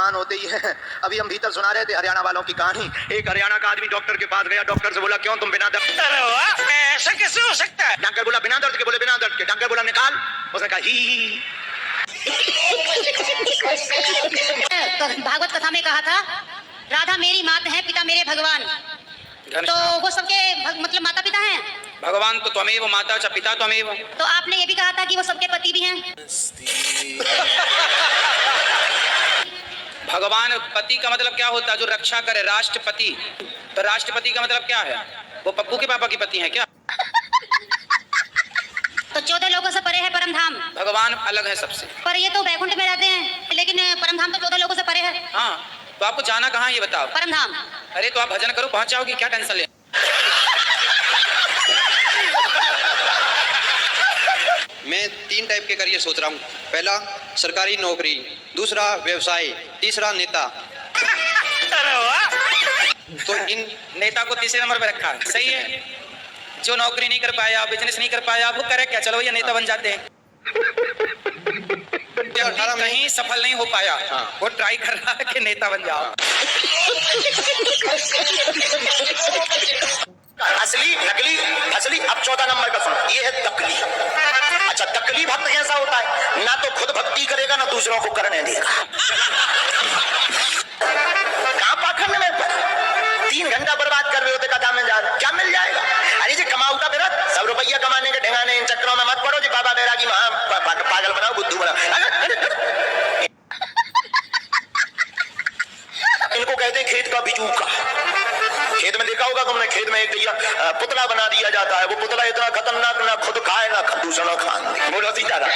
भगवान होते ही हैं। अभी हम भीतर सुना रहे थे हरियाणा वालों की कहानी। एक हरियाणा का आदमी डॉक्टर के पास गया, डॉक्टर से बोला क्यों तुम बिना दर्द, ऐसा कैसे हो सकता है? डॉक्टर बोला बिना दर्द के, बोले बिना दर्द के, डॉक्टर बोला निकाल, उसने कहा ही। भागवत कथा में कहा था राधा मेरी माता है, पिता मेरे भगवान, तो वो सबके मतलब माता पिता हैं। भगवान तो त्वमेव माता च पिता त्वमेव। तो आपने ये भी कहा था कि वो सबके पति भी हैं। भगवान पति का मतलब क्या होता है? जो रक्षा करे, राष्ट्रपति। तो राष्ट्रपति का मतलब क्या है? वो पप्पू के पापा की पति है क्या? तो 14 लोगों से परे है परम धाम। भगवान अलग है सबसे। पर ये तो वैकुंठ में रहते हैं, लेकिन परम धाम तो 14 लोगों से परे है। हाँ, तो आपको जाना कहाँ ये बताओ? परम धाम। अरे तो आप भजन करो, पहुंच जाओगी, क्या टेंशन ले। मैं 3 टाइप के करियर सोच रहा हूँ। पहला सरकारी नौकरी, दूसरा व्यवसाय, तीसरा नेता। तो इन नेता को तीसरे नंबर पे रखा है, सही है। जो नौकरी नहीं कर पाया, बिजनेस नहीं कर पाया, वो करे क्या? चलो ये नेता बन जाते हैं। कहीं सफल नहीं हो पाया, वो ट्राई कर रहा है कि नेता बन जाओ। असली नकली असली। अब 14 नंबर का सुनो, ये है दकली। अच्छा, दकली भक्त कैसा होता है? ना तो खुद भक्ति करेगा ना दूसरों को करने देगा। कहाँ पाखंड में 3 घंटा बर्बाद कर रहे होते, क्या मिल जाएगा? क्या मिल जाएगा? अरे जी कमाऊ का मेरा सब रुपया कमाने के ढेंगाने इन चक्करों में मत पड़ो जी। बाबा बैरागी पागल बनाओ, बुद्धू बनाओ। इनको कहते हैं खेत का बिजूका। खेत में देखा होगा तुमने, खेत में एक पुतला बना दिया जाता है। वो पुतला इतना खतरनाक, ना खुद खाए ना दूसरा खान दे। बोलो सीताराम।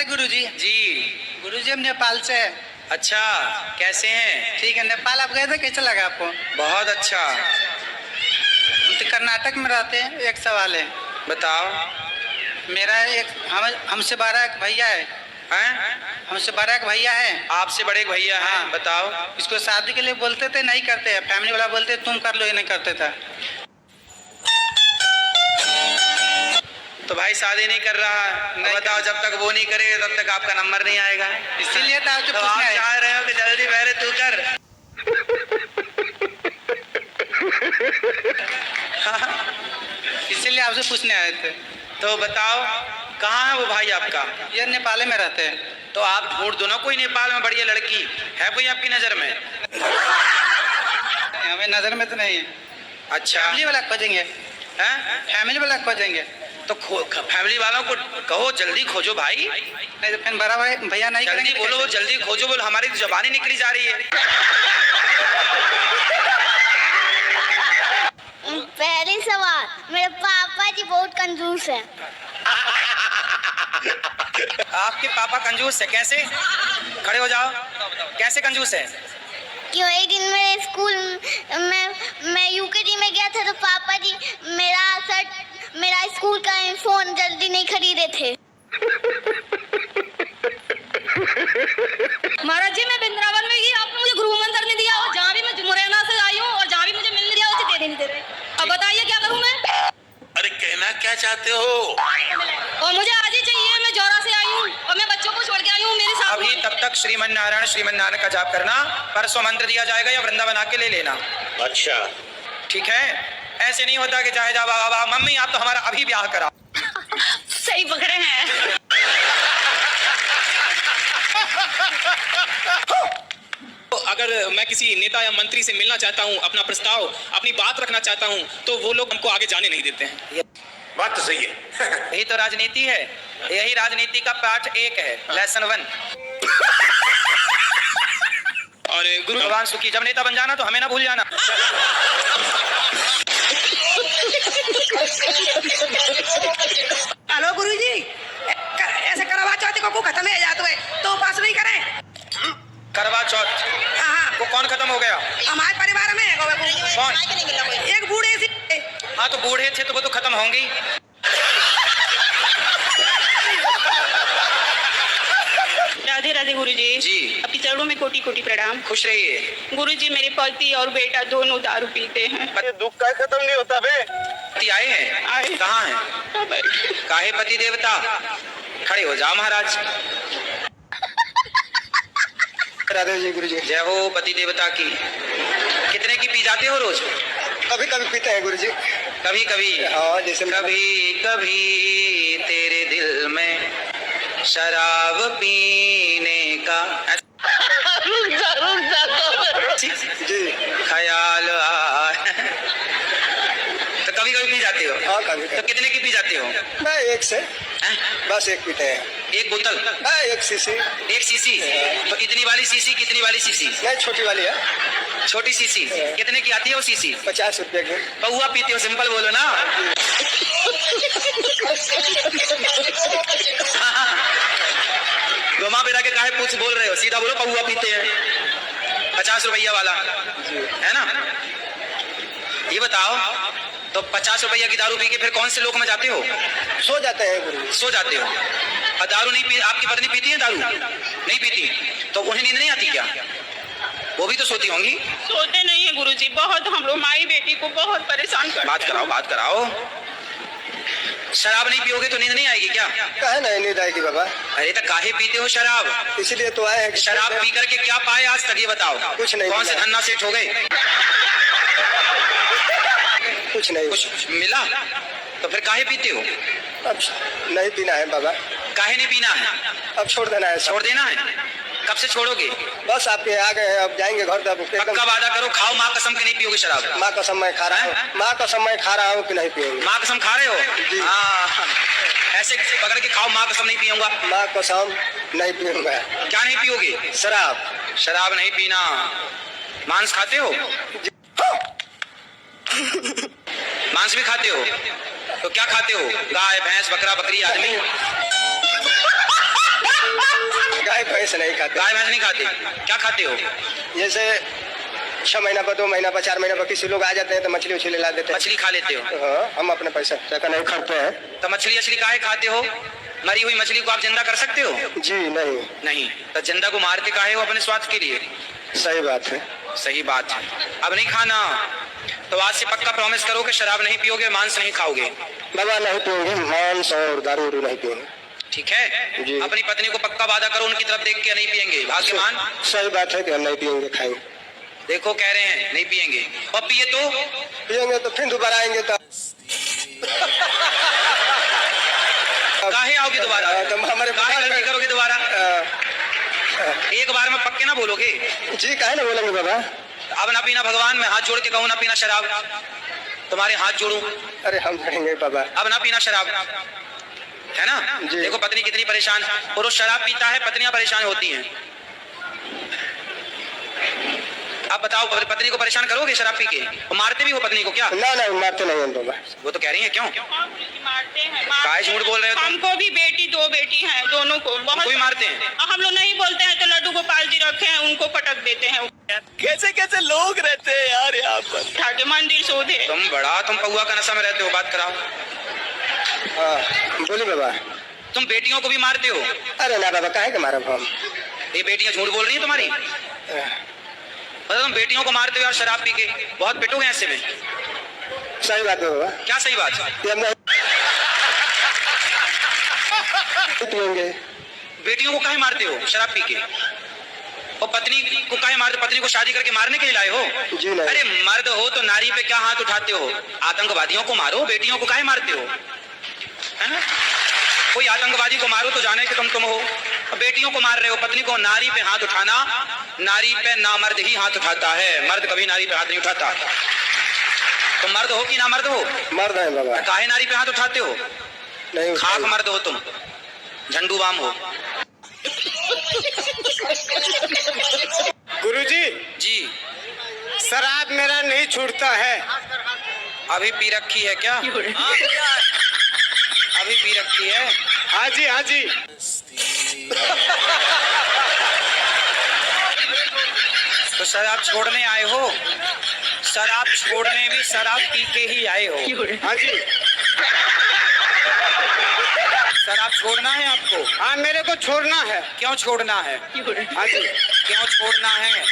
गुरुजी जी गुरुजी हम नेपाल से हैं। अच्छा, कैसे हैं? ठीक है, नेपाल आप गए थे, कैसा लगा आपको? बहुत अच्छा। हम तो कर्नाटक में रहते हैं। एक सवाल है, बताओ। मेरा एक हमसे बड़ा एक भैया है। हैं? हमसे बड़ा एक भैया है। आपसे बड़े एक भैया हैं? हाँ। बताओ। इसको शादी के लिए बोलते थे, नहीं करते हैं। फैमिली वाला बोलते तुम कर लो, ये नहीं करते थे। तो भाई शादी नहीं कर रहा है, तो बताओ जब तक वो नहीं करेगा तब तक आपका नंबर नहीं आएगा। इसीलिए तो आपसे तो आप पूछना है। चाह रहे हो कि जल्दी पहले तू कर। इसीलिए आपसे पूछने आए थे। तो बताओ कहाँ है वो भाई आपका? ये नेपाल में रहते हैं। तो आप ढूंढ दो ना कोई नेपाल में बढ़िया लड़की है, कोई आपकी नजर में? हमें नजर में तो नहीं है। अच्छा, फैमिली वाला खोजेंगे। हैं? फैमिली वाला खोजेंगे। तो फैमिली वालों को कहो जल्दी खोजो भाई। नहीं तो फिर बड़ा भाई भैया नहीं जल्दी करेंगे। बोलो, जल्दी खोजो, बोलो। हमारी तो जबानी निकली जा रही है। पहली सवाल, मेरे पापा जी बहुत कंजूस है। आपके पापा कंजूस है? कैसे? खड़े हो जाओ। कैसे कंजूस है? क्यों, एक दिन मेरे स्कूल में मैं यूकेजी में गया था, तो पापा जी मेरा स्कूल का फोन जल्दी नहीं खरीदे थे। महाराज जी, मैं वृंदावन में गई, आपने मुझे गृह मंत्र नहीं दिया, और जहाँ भी मैं मुरैना से आई हूँ और जहाँ भी मुझे मिलने दिया उसे दे नहीं दे रहे। अब बताइए क्या करूँ मैं? अरे कहना क्या चाहते हो? और मुझे आज ही चाहिए। मैं जौरा से आई हूँ और मैं बच्चों को छोड़ के आई हूँ मेरे साथ। अभी तब तक श्रीमन नारायण का जाप करना। परसों मंत्र दिया जाएगा या वृंदावन आके ले लेना। अच्छा, ठीक है? ऐसे नहीं होता कि चाहे जाओ मम्मी आप तो हमारा अभी ब्याह करा। सही पकड़े हैं। तो अगर मैं किसी नेता या मंत्री से मिलना चाहता हूँ, अपना प्रस्ताव, अपनी बात रखना चाहता हूँ, तो वो लोग हमको आगे जाने नहीं देते हैं। बात तो सही है। यही तो राजनीति है। यही राजनीति का पार्ट 1 है, लेसन 1। और गुरु भगवान सुखी। जब नेता बन जाना तो हमें ना भूल जाना। हेलो गुरुजी, ऐसे करवा चौथ को खत्म हो जाता है तो उपास नहीं करें? करवा चौथ हाँ, वो कौन खत्म हो गया? हमारे परिवार में कौन? एक बूढ़े सी। हाँ, तो बूढ़े थे तो वो तो खत्म होंगी। राधे राधे गुरुजी। जी। आपके चरणों में कोटि कोटि प्रणाम। खुश रहिए। गुरुजी, मेरे पति और बेटा दोनों दारू पीते हैं। अरे दुख का खत्म नहीं होता बे। पति आए हैं? आए। कहाँ हैं? काहे पति देवता? खड़े हो जाओ महाराज। राधे जी गुरु जी। जय हो पति देवता की। कितने की पी जाते हो रोज? कभी कभी पीते हैं गुरु जी। कभी कभी। हाँ, जैसे कभी कभी तेरे दिल में शराब पीने का जी ख्याल आए। तो कभी कभी पी जाते हो? हाँ कभी तो कितने की पी जाते हो? मैं एक से हैं? बस एक पीते हैं। एक बोतल? हाँ, एक सीसी। एक सीसी? तो इतनी वाली सीसी कितनी वाली सीसी? नहीं, छोटी वाली है। छोटी सीसी कितने की आती है वो सीसी? 50 रुपये की। पहुआ पीते हो? सिंपल बोलो ना। घुमा फिरा के काहे पूछ बोल रहे हो? सीधा बोलो पहुआ पीते हैं 50 रुपया वाला, है ना? ये बताओ, तो 50 रुपया की दारू पी के फिर कौन से लोक में जाते हो? सो जाते हैं गुरु जी। सो जाते हो। और दारू नहीं पी, आपकी पत्नी पीती है दारू? नहीं पीती, तो उन्हें नींद नहीं आती क्या? वो भी तो सोती होंगी। सोते नहीं है गुरुजी, बहुत हम लोग माई बेटी को बहुत परेशान करते बात कराओ, बात कराओ। शराब नहीं पियोगे तो नींद नहीं आएगी क्या? काहे नहीं नींद आएगी बाबा? अरे तो काहे पीते हो शराब? इसीलिए तो आए हैं कि शराब पी करके क्या पाए आज तक, ये बताओ। कुछ नहीं कौन से मिला। धन्ना सेठ हो गए? कुछ नहीं। कुछ मिला तो फिर काहे पीते हो? अब नहीं पीना है बाबा। काहे नहीं पीना है? अब छोड़ देना है सब। छोड़ देना है? कब से छोड़ोगे? बस आपके आ गए हैं, अब जाएंगे घर तब एकदम। पक्का वादा करो, खाओ माँ कसम के नहीं पियोगे शराब। माँ कसम मैं खा रहा हूँ। माँ कसम मैं खा रहा हूँ कि नहीं पिएंगे। माँ कसम खा रहे हो? जी। हाँ, ऐसे पकड़ के खाओ, माँ कसम नहीं पीऊंगा। माँ कसम नहीं पीऊंगा। क्या नहीं पियोगे? शराब। शराब नहीं पीना। मांस खाते हो? मांस भी खाते हो? तो क्या खाते हो? गाय भैंस बकरा बकरी आदमी? गाय भैंस नहीं खाते। गाय भैंस नहीं खाते, क्या खाते हो? जैसे 6 महीना पर 2 महीना पर 4 महीना पर किसी लोग आ जाते हैं तो मछली उछली ला देते हैं। मछली खा लेते हो? हाँ, हम अपने पैसा टका नहीं खाते हैं। तो मछली अछली काहे खाते हो? मरी हुई मछली को आप जिंदा कर सकते हो? जी नहीं। नहीं। तो जिंदा को मारते काहे हो? अपने स्वार्थ के लिए। सही बात है। सही बात है। अब नहीं खाना। तो आज से पक्का प्रॉमिस करो कि शराब नहीं पियोगे, मांस नहीं खाओगे। बाबा नहीं पिएंगे, मांस और दारू उरू नहीं पिएंगे। ठीक है? जी। अपनी पत्नी को पक्का वादा करो, उनकी तरफ देख के नहीं पिएंगे। भाग्यवान। सही बात है कि हम नहीं पिएंगे, खाएंगे। देखो कह रहे हैं नहीं पिएंगे, और पिए तो पिएंगे तो फिर दोबारा आएंगे तो काहे आओगे दोबारा? तो हमारे काहे गलती करोगे दोबारा? एक बार में पक्के ना बोलोगे? जी काहे ना बोलेंगे बाबा। अब ना पीना, भगवान में हाथ जोड़ के कहूँ ना पीना शराब। तुम्हारे हाथ जोड़ू, अरे हम कहेंगे बाबा। अब ना पीना शराब, है ना? जी। देखो पत्नी कितनी परेशान। पुरुष शराब पीता है, पत्नियां परेशान होती हैं। अब बताओ, पत्नी को परेशान करोगे शराब पी के? और मारते भी हो पत्नी को क्या? ना नहीं मारते नहीं हम बाबा। वो तो कह रही है क्यों? मारते हैं। काहे झूठ बोल रहे हो तुम? हमको भी बेटी 2 बेटी हैं, दोनों को बहुत कोई मारते हैं? हम लोग नहीं बोलते हैं तो लड्डू गोपाल जी रखे हैं, उनको पटक देते हैं। कैसे कैसे लोग रहते हैं यार यहाँ पर। उठा के मंदिर शोधे। तुम पौआ का नशा में रहते हो। बात कराओ। हाँ बोली बाबा। तुम बेटियों को भी मारते हो? अरे ना बाबा काहे के मारब हम। ये बेटियां झूठ बोल रही हैं तुम्हारी? मतलब तुम बेटियों को मारते हो यार शराब पी के, बहुत पिटोगे ऐसे में। सही बात है बाबा। क्या सही बात? ये हम नहीं पिएंगे। बेटियों को काहे मारते हो शराब पी के? और पत्नी को काहे मारते? पत्नी को शादी करके मारने के लिए लाए हो? जी नहीं। अरे मर्द हो तो नारी पे क्या हाथ उठाते हो? आतंकवादियों को मारो, बेटियों को काहे मारते हो? है ना? कोई आतंकवादी को मारो तो जाने कि तुम हो। बेटियों को मार रहे हो, पत्नी को। नारी पे हाथ उठाना, नारी पे नामर्द ही हाथ उठाता है, मर्द कभी नारी पे हाथ नहीं उठाता। तुम मर्द हो कि ना मर्द हो? मर्द है बाबा। काहे नारी पे हाथ उठाते हो? नहीं खाक मर्द हो तुम, झंडू बाम हो। गुरुजी जी। शराब मेरा नहीं छूटता है। अभी पी रखी है क्या? अभी पी रखी है? हाँ जी हाँ जी। तो शराब छोड़ने आए हो? शराब छोड़ने भी शराब पी के ही आए हो? हाँ जी। शराब छोड़ना है आपको? हाँ मेरे को छोड़ना है। क्यों छोड़ना है? हाँ जी। क्यों छोड़ना है?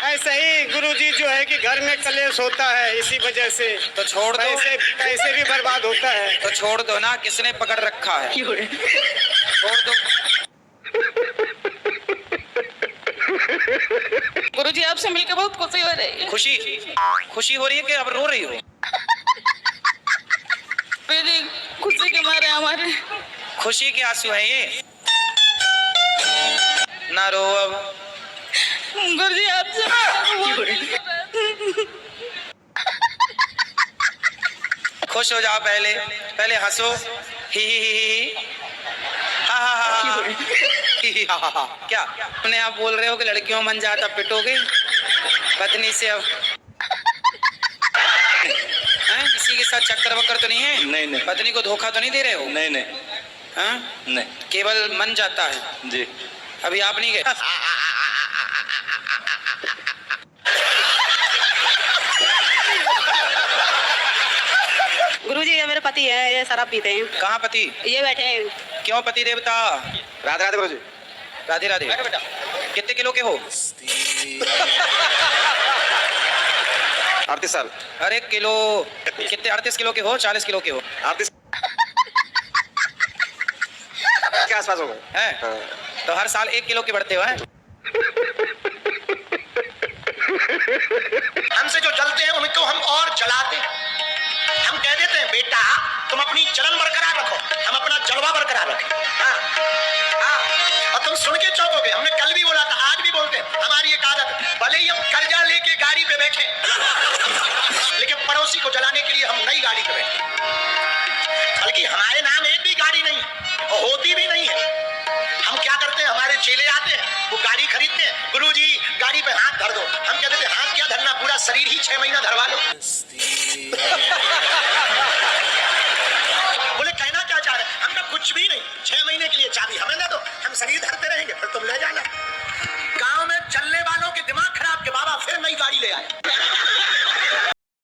ऐसा ही गुरुजी जो है कि घर में कलेश होता है, इसी वजह से तो छोड़ दो। पैसे भी बर्बाद होता है। तो छोड़ दो ना, किसने पकड़ रखा है? छोड़ दो। आपसे मिलकर बहुत खुशी हो रही है। खुशी खुशी हो रही है कि अब रो रही हो? मेरी खुशी के मारे हमारे खुशी के आंसू है ये, ना रो अब। गुरुजी आपसे खुश हो जाओ, पहले पहले हंसो, ही हा हा हा हा। क्या अपने आप बोल रहे हो कि लड़कियों मन जाता पिटोगे पत्नी से? अब हैं, किसी के साथ चक्कर वक्कर तो नहीं है? नहीं, नहीं। पत्नी को धोखा तो नहीं दे रहे हो? नहीं नहीं हाँ, नहीं केवल मन जाता है। जी। अभी आप नहीं गए? गुरुजी ये मेरे पति है, ये शराब पीते हैं। कहाँ पति? ये बैठे हैं। क्यों पति देवता? राधे राधे गुरुजी। राधे राधे। कितने किलो के हो? 38 साल। अरे किलो कितने? 38 किलो के हो? 40 किलो के हो? 38 के आसपास हो गए हैं? तो हर साल 1 किलो के बढ़ते हो? हैं? हमसे जो जलते हैं उनको हम और जलाते हैं। हम कह देते हैं बेटा तुम अपनी जलन बरकरार रखो, हम अपना जलवा बरकरार रखें। हाँ हाँ, और तुम सुन के चौंकोगे, हमने कल भी बोला था, आज भी बोलते हैं। हमारी एक आदत, भले ही हम कर्जा लेके गाड़ी पे बैठे लेकिन पड़ोसी को जलाने के लिए हम नई गाड़ी पे बैठे, बल्कि हमारे नाम एक भी गाड़ी नहीं और होती भी नहीं है। हम क्या करते हैं, हमारे चेले आते हैं, वो गाड़ी खरीदते हैं, गुरुजी गाड़ी पे हाथ धर दो। हम कहते थे हाथ क्या धरना, पूरा शरीर ही 6 महीना धरवा लो। बोले कहना क्या चाह रहे? हम कहा कुछ भी नहीं, 6 महीने के लिए चाबी हमें दे दो, हम शरीर धरते रहेंगे, फिर तुम ले जाना। गांव में चलने वालों के दिमाग खराब के बाबा फिर नई गाड़ी ले आए।